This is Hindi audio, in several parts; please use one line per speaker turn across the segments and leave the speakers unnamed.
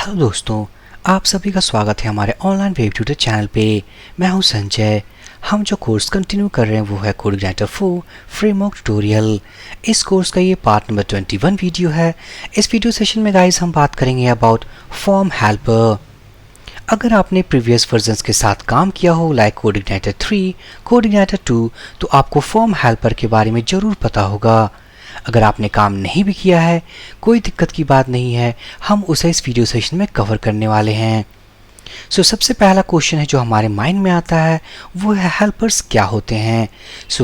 हेलो दोस्तों, आप सभी का स्वागत है हमारे ऑनलाइन वेब ट्यूटर चैनल पे। मैं हूं संजय। हम जो कोर्स कंटिन्यू कर रहे हैं वो है कोडइग्नाइटर 4 फ्रेमवर्क ट्यूटोरियल। इस कोर्स का ये पार्ट नंबर 21 वीडियो है। इस वीडियो सेशन में गाइस हम बात करेंगे अबाउट फॉर्म हेल्पर। अगर आपने प्रीवियस वर्जन्स के साथ काम किया हो लाइक कोडइग्नाइटर 3, कोडइग्नाइटर 2, तो आपको फॉर्म हेल्पर के बारे में ज़रूर पता होगा। अगर आपने काम नहीं भी किया है, कोई दिक्कत की बात नहीं है, हम उसे इस वीडियो सेशन में कवर करने वाले हैं। सबसे पहला क्वेश्चन है जो हमारे माइंड में आता है वो है हेल्पर्स क्या होते हैं।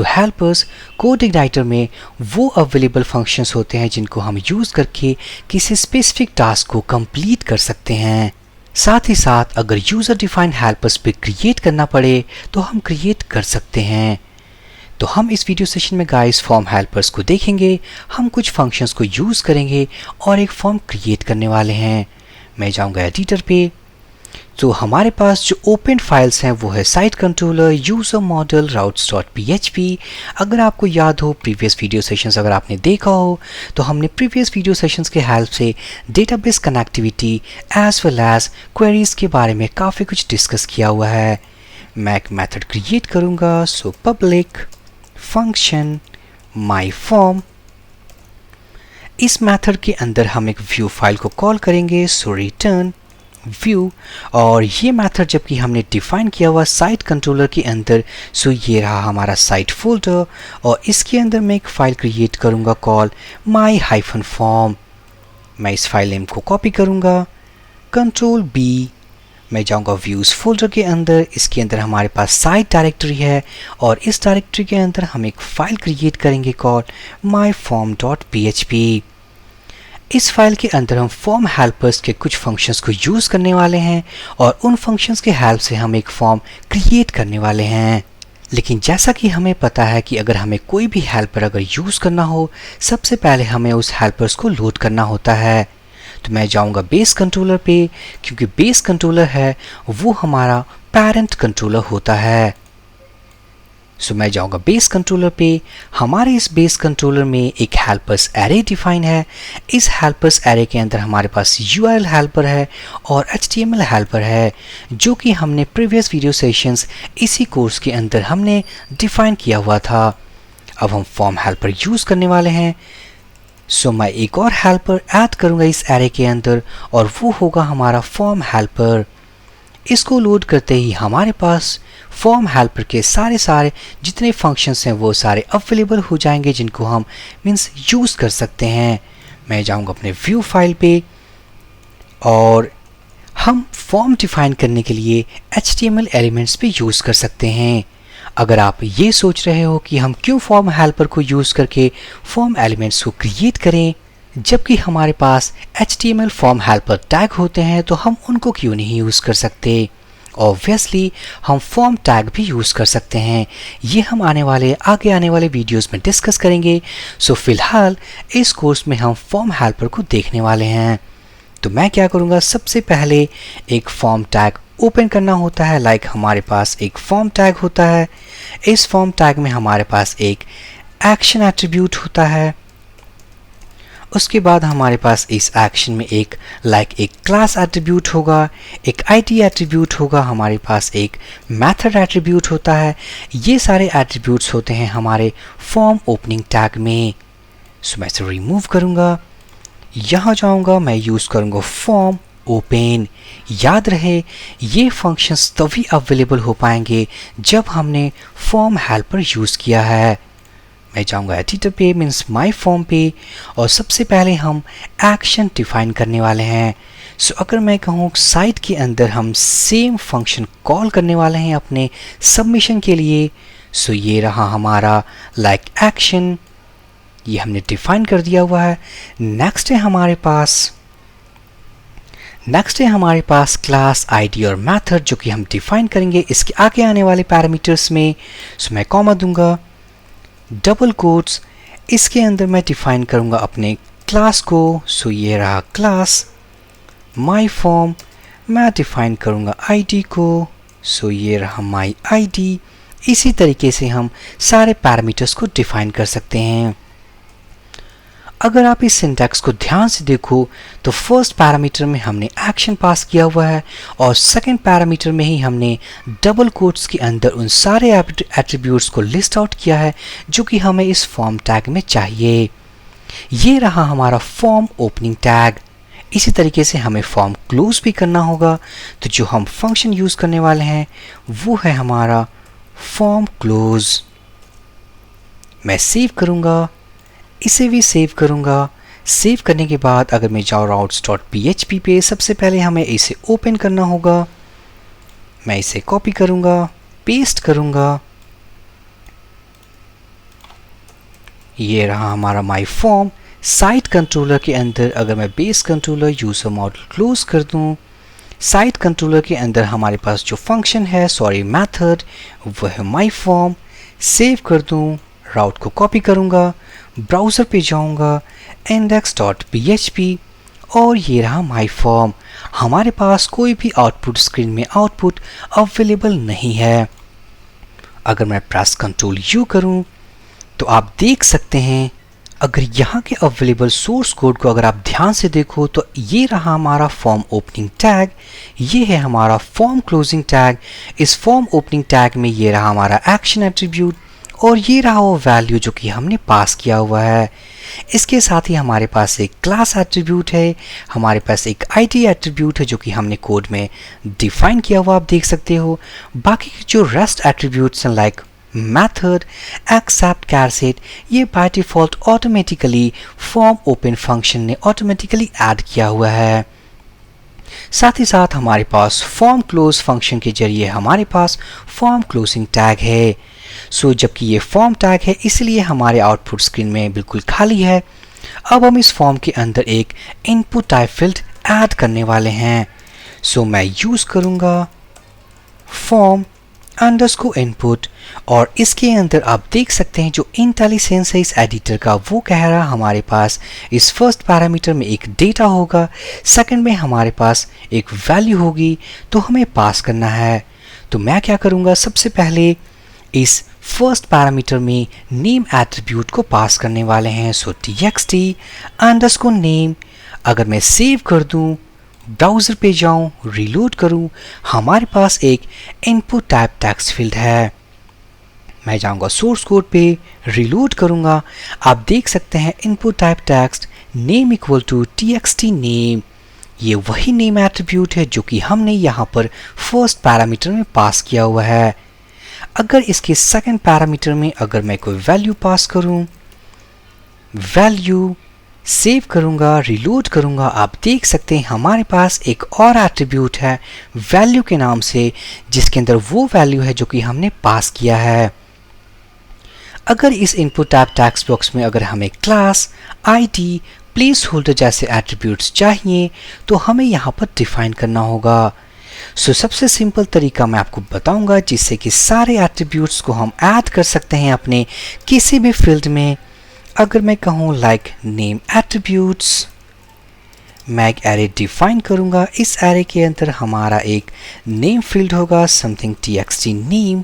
हेल्पर्स कोडइग्नाइटर में वो अवेलेबल फंक्शंस होते हैं जिनको हम यूज़ करके किसी स्पेसिफिक टास्क को कंप्लीट कर सकते हैं। साथ ही साथ अगर यूज़र डिफाइंड हेल्पर्स पे क्रिएट करना पड़े तो हम क्रिएट कर सकते हैं। तो हम इस वीडियो सेशन में गाइस फॉर्म हेल्पर्स को देखेंगे, हम कुछ फंक्शंस को यूज़ करेंगे और एक फॉर्म क्रिएट करने वाले हैं। मैं जाऊंगा एडिटर पे। तो हमारे पास जो ओपन फाइल्स हैं वो है site controller, user model, routes.php। अगर आपको याद हो प्रीवियस वीडियो सेशंस अगर आपने देखा हो तो हमने प्रीवियस वीडियो सेशंस के हेल्प से database connectivity as well as queries के बारे में काफ़ी कुछ डिस्कस किया हुआ है। मैं एक मेथड क्रिएट करूँगा। Public function my form. इस मेथड के अंदर हम एक व्यू फाइल को कॉल करेंगे। Return view. और ये मेथड जबकि हमने डिफाइन किया हुआ साइट कंट्रोलर के अंदर, ये रहा हमारा साइट फोल्डर और इसके अंदर मैं एक फाइल क्रिएट करूँगा कॉल my-form। मैं इस फाइल नेम को कॉपी करूँगा, कंट्रोल बी। मैं जाऊंगा व्यूज़ फोल्डर के अंदर, इसके अंदर हमारे पास साइट डायरेक्टरी है और इस डायरेक्टरी के अंदर हम एक फाइल क्रिएट करेंगे कॉल myform.php। इस फाइल के अंदर हम फॉर्म हेल्पर्स के कुछ फंक्शंस को यूज़ करने वाले हैं और उन फंक्शंस के हेल्प से हम एक फॉर्म क्रिएट करने वाले हैं। लेकिन जैसा कि हमें पता है कि अगर हमें कोई भी हेल्पर अगर यूज़ करना हो, सबसे पहले हमें उस हेल्पर्स को लोड करना होता है। तो मैं जाऊंगा बेस कंट्रोलर पे, क्योंकि बेस कंट्रोलर है वो हमारा पेरेंट कंट्रोलर होता है। मैं जाऊंगा बेस कंट्रोलर पे। हमारे इस बेस कंट्रोलर में एक हेल्पर्स एरे डिफाइन है। इस हेल्पर्स एरे के अंदर हमारे पास URL हेल्पर है और HTML हेल्पर है, जो कि हमने प्रीवियस वीडियो सेशंस इसी कोर्स के अंदर हमने डिफाइन किया हुआ था। अब हम फॉर्म हेल्पर यूज़ करने वाले हैं। मैं एक और हेल्पर ऐड करूंगा इस एरे के अंदर और वो होगा हमारा फॉर्म हेल्पर। इसको लोड करते ही हमारे पास फॉर्म हेल्पर के सारे जितने फंक्शंस हैं वो सारे अवेलेबल हो जाएंगे जिनको हम यूज़ कर सकते हैं। मैं जाऊंगा अपने व्यू फाइल पे और हम फॉर्म डिफाइन करने के लिए HTML एलिमेंट्स भी यूज़ कर सकते हैं। अगर आप ये सोच रहे हो कि हम क्यों फॉर्म हेल्पर को यूज़ करके फॉर्म एलिमेंट्स को क्रिएट करें जबकि हमारे पास HTML फॉर्म हेल्पर टैग होते हैं, तो हम उनको क्यों नहीं यूज़ कर सकते। ऑब्वियसली हम फॉर्म टैग भी यूज़ कर सकते हैं। ये हम आगे आने वाले वीडियोस में डिस्कस करेंगे। फिलहाल इस कोर्स में हम फॉर्म हेल्पर को देखने वाले हैं। तो मैं क्या करूँगा, सबसे पहले एक फॉर्म टैग ओपन करना होता है। लाइक हमारे पास एक फॉर्म टैग होता है। इस फॉर्म टैग में हमारे पास एक एक्शन एट्रीब्यूट होता है। उसके बाद हमारे पास इस एक्शन में एक क्लास एट्रीब्यूट होगा, एक आईडी एट्रीब्यूट होगा, हमारे पास एक मेथड एट्रीब्यूट होता है। ये सारे एट्रीब्यूट्स होते हैं हमारे फॉर्म ओपनिंग टैग में। मैं इसे रिमूव करूँगा, यहाँ जाऊँगा, मैं यूज़ करूँगा फॉर्म ओपन। याद रहे ये फंक्शंस तभी अवेलेबल हो पाएंगे जब हमने फॉर्म हेल्पर यूज़ किया है। मैं जाऊंगा एडिटर पे माई फॉर्म पे और सबसे पहले हम एक्शन डिफाइन करने वाले हैं। अगर मैं कहूँ साइट के अंदर हम सेम फंक्शन कॉल करने वाले हैं अपने सबमिशन के लिए। ये रहा हमारा एक्शन, ये हमने डिफाइन कर दिया हुआ है। नेक्स्ट है हमारे पास क्लास आईडी और मेथड जो कि हम डिफाइन करेंगे इसके आगे आने वाले पैरामीटर्स में। मैं कॉमा दूंगा, डबल कोट्स, इसके अंदर मैं डिफाइन करूंगा अपने क्लास को। ये रहा क्लास माई फॉर्म। मैं डिफाइन करूंगा आईडी को। ये रहा माई आईडी। इसी तरीके से हम सारे पैरामीटर्स को डिफाइन कर सकते हैं। अगर आप इस सिंटैक्स को ध्यान से देखो तो फर्स्ट पैरामीटर में हमने एक्शन पास किया हुआ है और सेकंड पैरामीटर में ही हमने डबल कोट्स के अंदर उन सारे एट्रीब्यूट्स को लिस्ट आउट किया है जो कि हमें इस फॉर्म टैग में चाहिए। ये रहा हमारा फॉर्म ओपनिंग टैग। इसी तरीके से हमें फॉर्म क्लोज भी करना होगा, तो जो हम फंक्शन यूज करने वाले हैं वो है हमारा फॉर्म क्लोज। मैं सेव करूंगा, इसे भी सेव करूंगा। सेव करने के बाद अगर मैं जाऊँ routes.php पे, सबसे पहले हमें इसे ओपन करना होगा। मैं इसे कॉपी करूंगा, पेस्ट करूंगा। ये रहा हमारा माई फॉर्म। साइट कंट्रोलर के अंदर अगर मैं base controller user model close कर दूं, साइट कंट्रोलर के अंदर हमारे पास जो फंक्शन है मेथड, वह है माई फॉर्म। सेव कर दूं, राउट को कॉपी करूंगा, ब्राउज़र पे जाऊंगा, index.php और ये रहा माई फॉर्म। हमारे पास कोई भी आउटपुट स्क्रीन में आउटपुट अवेलेबल नहीं है। अगर मैं प्रेस कंट्रोल यू करूं तो आप देख सकते हैं, अगर यहाँ के अवेलेबल सोर्स कोड को अगर आप ध्यान से देखो तो ये रहा हमारा फॉर्म ओपनिंग टैग, ये है हमारा फॉर्म क्लोजिंग टैग। इस फॉर्म ओपनिंग टैग में ये रहा हमारा एक्शन एट्रीब्यूट और ये रहा वो वैल्यू जो कि हमने पास किया हुआ है। इसके साथ ही हमारे पास एक क्लास एट्रीब्यूट है, हमारे पास एक आईडी एट्रीब्यूट है जो कि हमने कोड में डिफाइन किया हुआ आप देख सकते हो। बाकी के जो रेस्ट एट्रीब्यूट्स हैं लाइक मेथड, एक्सेप्ट, कैरसेट, ये by default automatically form open function ने ऑटोमेटिकली ऐड किया हुआ है। साथ ही साथ हमारे पास फॉर्म क्लोज फंक्शन के जरिए हमारे पास फॉर्म क्लोजिंग टैग है। सो जबकि ये फॉर्म टैग है इसलिए हमारे आउटपुट स्क्रीन में बिल्कुल खाली है। अब हम इस फॉर्म के अंदर एक इनपुट टाइप फील्ड ऐड करने वाले हैं। सो मैं यूज करूंगा फॉर्म अंडरस्कोर इनपुट और इसके अंदर आप देख सकते हैं जो इंटेलिजेंस है इस एडिटर का, वो कह रहा हमारे पास इस फर्स्ट पैरामीटर में एक डेटा होगा, सेकंड में हमारे पास एक वैल्यू होगी, तो हमें पास करना है। तो मैं क्या करूंगा, सबसे पहले इस फर्स्ट पैरामीटर में नेम एट्रीब्यूट को पास करने वाले हैं। सो txt अंडरस्कोर नेम। अगर मैं सेव कर दूं, ब्राउज़र पे जाऊं, रीलोड करूं, हमारे पास एक इनपुट टाइप टेक्स्ट फील्ड है। मैं जाऊंगा सोर्स कोड पे, रीलोड करूंगा, आप देख सकते हैं input type text name equal to txt name. ये वही नेम एट्रीब्यूट है जो कि हमने यहाँ पर फर्स्ट पैरामीटर में पास किया हुआ है। अगर इसके सेकंड पैरामीटर में अगर मैं कोई वैल्यू पास करूं, वैल्यू, सेव करूंगा, रीलोड करूंगा, आप देख सकते हैं हमारे पास एक और एट्रीब्यूट है वैल्यू के नाम से, जिसके अंदर वो वैल्यू है जो कि हमने पास किया है। अगर इस इनपुट टाइप टेक्स्ट बॉक्स में अगर हमें क्लास, आईडी, प्लेस होल्डर जैसे एट्रीब्यूट्स चाहिए तो हमें यहाँ पर डिफाइन करना होगा। सो सबसे सिंपल तरीका मैं आपको बताऊंगा जिससे कि सारे एट्रीब्यूट्स को हम ऐड कर सकते हैं अपने किसी भी फील्ड में। अगर मैं कहूँ लाइक नेम एट्रीब्यूट्स, मैं एक एरे डिफाइन करूंगा। इस एरे के अंदर हमारा एक नेम फील्ड होगा, समथिंग txt नेम।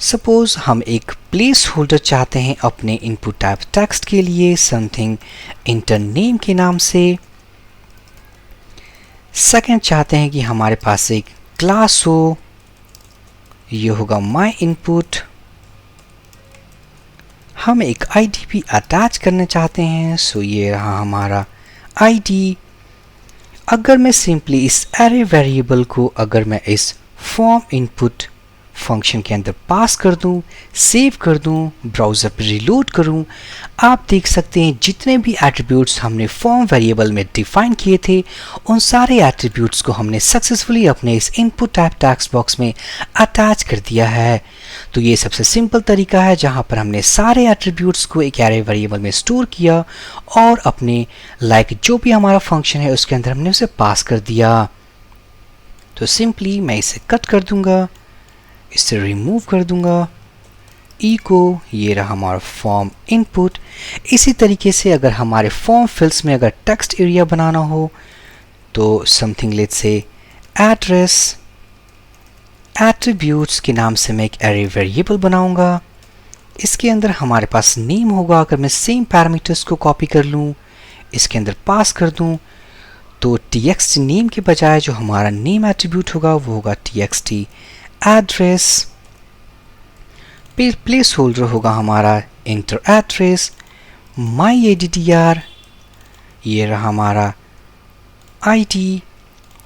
सपोज हम एक प्लेस होल्डर चाहते हैं अपने इनपुट टाइप टेक्स्ट के लिए, समथिंग इंटर नेम के नाम से। सेकंड चाहते हैं कि हमारे पास एक क्लास हो, ये होगा माई इनपुट। हम एक आईडी भी अटैच करना चाहते हैं, सो ये रहा हमारा आईडी। अगर मैं सिंपली इस एरे वेरिएबल को अगर मैं इस फॉर्म इनपुट फंक्शन के अंदर पास कर दूं, सेव कर दूं, ब्राउज़र पर रीलोड करूं, आप देख सकते हैं जितने भी एट्रीब्यूट्स हमने फॉर्म वेरिएबल में डिफाइन किए थे उन सारे एट्रीब्यूट्स को हमने सक्सेसफुली अपने इस इनपुट टाइप टेक्स्ट बॉक्स में अटैच कर दिया है। तो ये सबसे सिंपल तरीका है जहां पर हमने सारे एट्रीब्यूट्स को एक एरे वेरिएबल में स्टोर किया और अपने लाइक जो भी हमारा फंक्शन है उसके अंदर हमने उसे पास कर दिया। तो सिंपली मैं इसे कट कर दूंगा, इसे रिमूव कर दूंगा, को ये रहा हमारा फॉर्म इनपुट। इसी तरीके से अगर हमारे फॉर्म फिल्ड्स में अगर टेक्स्ट एरिया बनाना हो तो something let's say address attributes के नाम से मैं एक एरे वेरिएबल बनाऊंगा। इसके अंदर हमारे पास नेम होगा। अगर मैं सेम पैरामीटर्स को कॉपी कर लूँ, इसके अंदर पास कर दूँ, तो txt नेम के बजाय जो हमारा नेम एट्रीब्यूट होगा वो होगा txt एड्रेस। प्लेस होल्डर होगा हमारा इंटर एड्रेस माई addr, ये रहा हमारा id।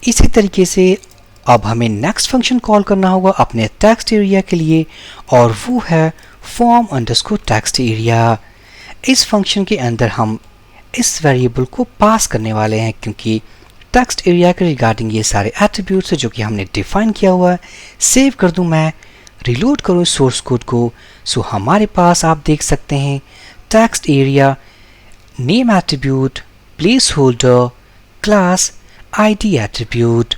इसी तरीके से अब हमें नेक्स्ट फंक्शन कॉल करना होगा अपने टेक्स्ट एरिया के लिए, और वो है form अंडरस्कोर टेक्स्ट एरिया। इस फंक्शन के अंदर हम इस वेरिएबल को पास करने वाले हैं, क्योंकि टेक्स्ट एरिया के रिगार्डिंग ये सारे एट्रीब्यूट्स है जो कि हमने डिफाइन किया हुआ है। सेव कर दूं मैं, रिलोड करूं सोर्स कोड को, सो हमारे पास आप देख सकते हैं text area, name attribute, place holder, class, ID attribute.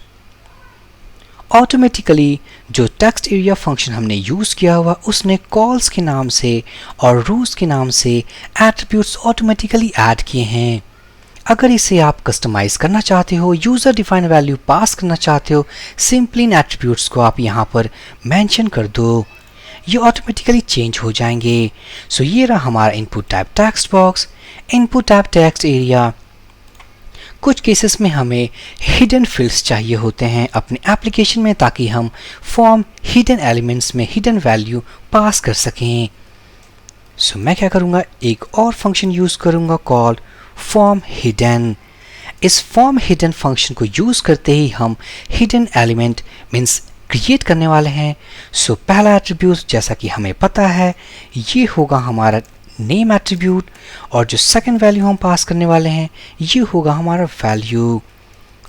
Automatically जो टेक्स्ट एरिया फंक्शन हमने यूज़ किया हुआ उसने कॉल्स के नाम से और रोज के नाम से एट्रीब्यूट्स ऑटोमेटिकली ऐड किए हैं। अगर इसे आप कस्टमाइज करना चाहते हो, यूज़र डिफाइन वैल्यू पास करना चाहते हो, सिंपली इन एट्रीब्यूट्स को आप यहाँ पर मेंशन कर दो, ये ऑटोमेटिकली चेंज हो जाएंगे। सो ये रहा हमारा input type text box, input type text area. कुछ केसेस में हमें हिडन फील्ड्स चाहिए होते हैं अपने एप्लीकेशन में, ताकि हम फॉर्म हिडन एलिमेंट्स में हिडन वैल्यू पास कर सकें। सो मैं क्या करूँगा, एक और फंक्शन यूज़ करूँगा कॉल्ड फॉर्म हिडन। इस फॉर्म हिडन फंक्शन को यूज़ करते ही हम हिडन एलिमेंट मीन्स क्रिएट करने वाले हैं। सो पहला एट्रीब्यूट जैसा कि हमें पता है ये होगा हमारा नेम एट्रीब्यूट, और जो सेकंड वैल्यू हम पास करने वाले हैं ये होगा हमारा वैल्यू।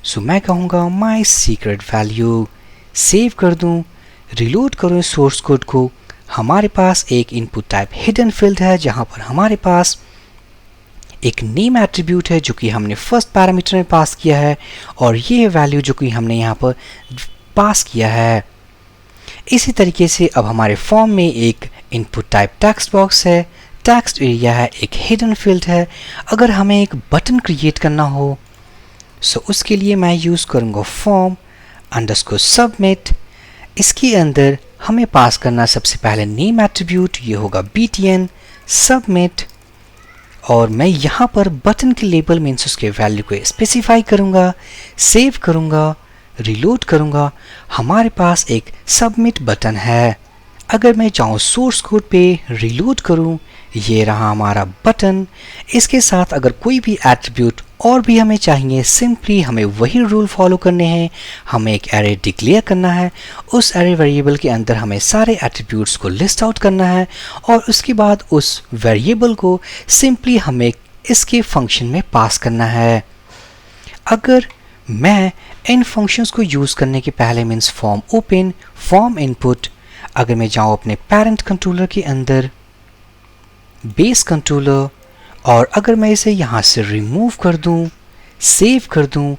सो मैं कहूँगा माई सीक्रेट वैल्यू। सेव कर दूँ, रिलोड करूँ सोर्स कोड को, हमारे पास एक इनपुट टाइप हिडन फील्ड है जहाँ पर हमारे पास एक नेम एट्रीब्यूट है जो कि हमने फर्स्ट पैरामीटर में पास किया है, और ये वैल्यू जो कि हमने यहाँ पर पास किया है। इसी तरीके से अब हमारे फॉर्म में एक इनपुट टाइप टेक्स्ट बॉक्स है, टेक्स्ट एरिया है, एक हिडन फील्ड है। अगर हमें एक बटन क्रिएट करना हो सो उसके लिए मैं यूज़ करूँगा फॉर्म अंडरस्कोर सबमिट। इसके अंदर हमें पास करना सबसे पहले नेम एट्रीब्यूट, ये होगा btn सबमिट, और मैं यहाँ पर बटन के लेबल मीन्स उसके वैल्यू को स्पेसिफाई करूँगा। सेव करूँगा, रिलोड करूँगा, हमारे पास एक सबमिट बटन है। अगर मैं चाहूँ सोर्स कोड पे रिलोड करूँ, ये रहा हमारा बटन। इसके साथ अगर कोई भी एट्रीब्यूट और भी हमें चाहिए, सिंपली हमें वही रूल फॉलो करने हैं। हमें एक एरे डिक्लेयर करना है, उस एरे वेरिएबल के अंदर हमें सारे एट्रीब्यूट्स को लिस्ट आउट करना है, और उसके बाद उस वेरिएबल को सिंपली हमें इसके फंक्शन में पास करना है। अगर मैं इन फंक्शंस को यूज़ करने के पहले means form open, form input, अगर मैं जाऊँ अपने पेरेंट कंट्रोलर के अंदर बेस कंट्रोलर, और अगर मैं इसे यहाँ से रिमूव कर दूँ, सेव कर दूँ,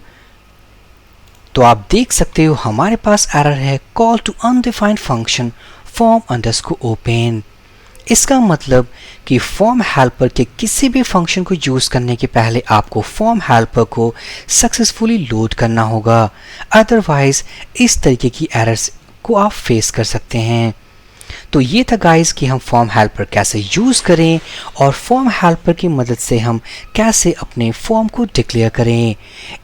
तो आप देख सकते हो हमारे पास एरर है call to undefined function form underscore open. इसका मतलब कि फॉर्म हेल्पर के किसी भी फंक्शन को यूज़ करने के पहले आपको फॉर्म हेल्पर को सक्सेसफुली लोड करना होगा, अदरवाइज इस तरीके की एरर्स को आप फेस कर सकते हैं। तो ये था गाइस कि हम फॉर्म हेल्पर कैसे यूज़ करें और फॉर्म हेल्पर की मदद से हम कैसे अपने फॉर्म को डिक्लेयर करें।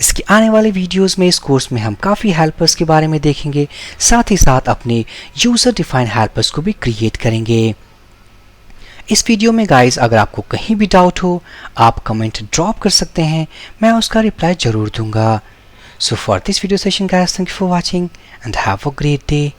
इसके आने वाले वीडियोस में इस कोर्स में हम काफ़ी हेल्पर्स के बारे में देखेंगे, साथ ही साथ अपने यूज़र डिफाइंड हेल्पर्स को भी क्रिएट करेंगे। इस वीडियो में गाइस अगर आपको कहीं भी डाउट हो आप कमेंट ड्रॉप कर सकते हैं, मैं उसका रिप्लाई ज़रूर दूंगा। So for this video session guys, thank you for watching and have a great day.